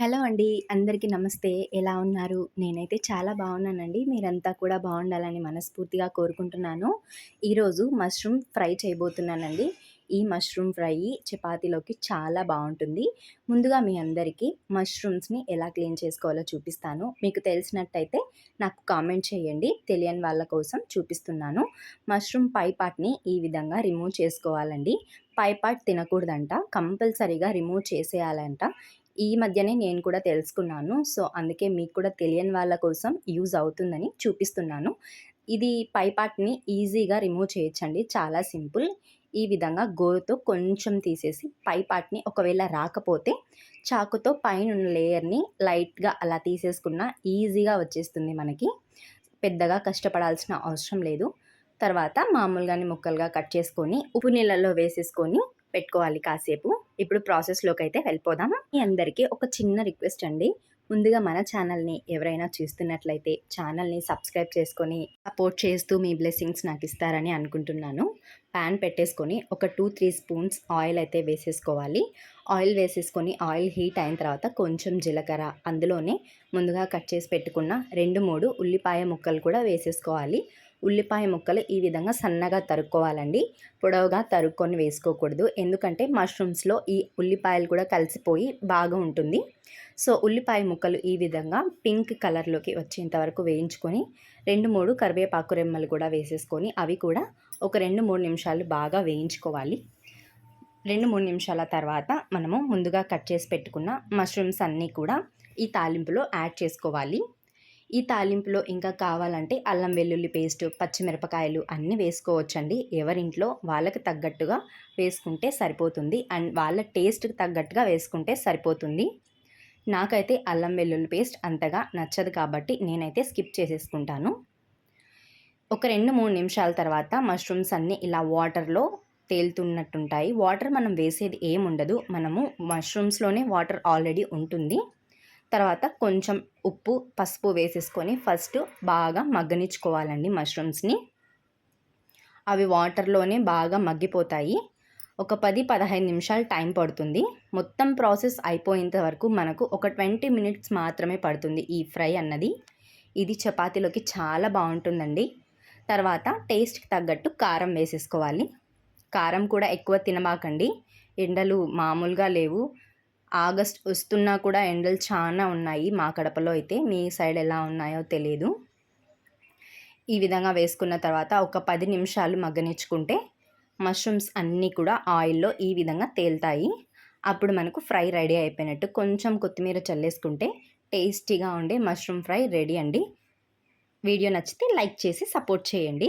Hello అండి. అందరికీ నమస్తే. ఎలా ఉన్నారు? నేనైతే చాలా బాగున్నానండి. మీరంతా కూడా బాగుండాలని మనస్ఫూర్తిగా కోరుకుంటున్నాను. ఈరోజు మష్రూమ్ ఫ్రై చేయబోతున్నానండి. ఈ మష్రూమ్ ఫ్రై చపాతీలోకి చాలా బావుంటుంది. ముందుగా మీ అందరికీ మష్రూమ్స్‌ని ఎలా క్లీన్ చేసుకోవాలో చూపిస్తాను. మీకు తెలిసినట్టయితే నాకు కామెంట్ చేయండి. తెలియని వాళ్ళ కోసం చూపిస్తున్నాను. మష్రూమ్ పై పార్ట్‌ని ఈ విధంగా రిమూవ్ చేసుకోవాలండి. పై పార్ట్ తినకూడదంట. కంపల్సరీగా రిమూవ్ చేసేయాలంట. ఈ మధ్యనే నేను కూడా తెలుసుకున్నాను. సో, అందుకే మీకు కూడా తెలియని వాళ్ళ కోసం యూజ్ అవుతుందని చూపిస్తున్నాను. ఇది పై పార్ట్‌ని ఈజీగా రిమూవ్ చేయొచ్చండి. చాలా సింపుల్. ఈ విధంగా గోరుతో కొంచెం తీసేసి పై పార్ట్‌ని ఒకవేళ రాకపోతే చాకుతో పైనున్న లేయర్‌ని లైట్‌గా అలా తీసేసుకున్న ఈజీగా వచ్చేస్తుంది మనకి. పెద్దగా కష్టపడాల్సిన అవసరం లేదు. తర్వాత మామూలుగానే ముక్కలుగా కట్ చేసుకొని ఉప్పు నీళ్ళల్లో వేసేసుకొని పెట్టుకోవాలి కాసేపు. ఇప్పుడు ప్రాసెస్‌లోకైతే వెళ్ళిపోదాం. మీ అందరికీ ఒక చిన్న రిక్వెస్ట్ అండి. ముందుగా మన ఛానల్‌ని ఎవరైనా చూస్తున్నట్లయితే ఛానల్‌ని సబ్స్క్రైబ్ చేసుకొని సపోర్ట్ చేస్తూ మీ బ్లెస్సింగ్స్ నాకిస్తారని అనుకుంటున్నాను. పాన్ పెట్టేసుకొని ఒక 2, 3 స్పూన్స్ ఆయిల్ అయితే వేసేసుకోవాలి. ఆయిల్ వేసేసుకొని ఆయిల్ హీట్ అయిన తర్వాత కొంచెం జీలకర్ర, అందులోనే ముందుగా కట్ చేసి పెట్టుకున్న 2, 3 ఉల్లిపాయ ముక్కలు కూడా వేసేసుకోవాలి. ఉల్లిపాయ ముక్కలు ఈ విధంగా సన్నగా తరుక్కోవాలండి. పొడవుగా తరుక్కొని వేసుకోకూడదు. ఎందుకంటే మష్రూమ్స్‌లో ఈ ఉల్లిపాయలు కూడా కలిసిపోయి బాగా ఉంటుంది. సో, ఉల్లిపాయ ముక్కలు ఈ విధంగా పింక్ కలర్‌లోకి వచ్చేంత వరకు వేయించుకొని 2, 3 కరివేపాకు రెమ్మలు కూడా వేసేసుకొని అవి కూడా ఒక 2, 3 నిమిషాలు బాగా వేయించుకోవాలి. 2, 3 నిమిషాల తర్వాత మనము ముందుగా కట్ చేసి పెట్టుకున్న మష్రూమ్స్ అన్నీ కూడా ఈ తాలింపులో యాడ్ చేసుకోవాలి. ఈ తాలింపులో ఇంకా కావాలంటే అల్లం వెల్లుల్లి పేస్ట్, పచ్చిమిరపకాయలు అన్నీ వేసుకోవచ్చండి. ఎవరింట్లో వాళ్ళకి తగ్గట్టుగా వేసుకుంటే సరిపోతుంది. అండ్ వాళ్ళ టేస్ట్‌కి తగ్గట్టుగా వేసుకుంటే సరిపోతుంది. నాకైతే అల్లం వెల్లుల్లి పేస్ట్ అంతగా నచ్చదు కాబట్టి నేనైతే స్కిప్ చేసేసుకుంటాను. ఒక 2, 3 నిమిషాల తర్వాత మష్రూమ్స్ అన్నీ ఇలా వాటర్‌లో తేలుతున్నట్టుంటాయి. వాటర్ మనం వేసేది ఏముండదు. మనము మష్రూమ్స్‌లోనే వాటర్ ఆల్రెడీ ఉంటుంది. తర్వాత కొంచెం ఉప్పు, పసుపు వేసేసుకొని ఫస్ట్ బాగా మగ్గనిచ్చుకోవాలండి మష్రూమ్స్‌ని. అవి వాటర్‌లోనే బాగా మగ్గిపోతాయి. ఒక 10, 15 నిమిషాలు టైం పడుతుంది. మొత్తం ప్రాసెస్ అయిపోయేంత వరకు మనకు ఒక 20 మినిట్స్ మాత్రమే పడుతుంది ఈ ఫ్రై అన్నది. ఇది చపాతీలోకి చాలా బావుంటుందండి. తర్వాత టేస్ట్‌కి తగ్గట్టు కారం వేసేసుకోవాలి. కారం కూడా ఎక్కువ తినమాకండి. ఎండలు మామూలుగా లేవు. ఆగస్ట్ వస్తున్నా కూడా ఎండలు చానా ఉన్నాయి మా కడపలో అయితే. మీ సైడ్ ఎలా ఉన్నాయో తెలీదు. ఈ విధంగా వేసుకున్న తర్వాత ఒక 10 నిమిషాలు మగ్గనిచ్చుకుంటే మష్రూమ్స్ అన్నీ కూడా ఆయిల్‌లో ఈ విధంగా తేలుతాయి. అప్పుడు మనకు ఫ్రై రెడీ అయిపోయినట్టు. కొంచెం కొత్తిమీర చల్లేసుకుంటే టేస్టీగా ఉండే మష్రూమ్ ఫ్రై రెడీ అండి. వీడియో నచ్చితే లైక్ చేసి సపోర్ట్ చేయండి.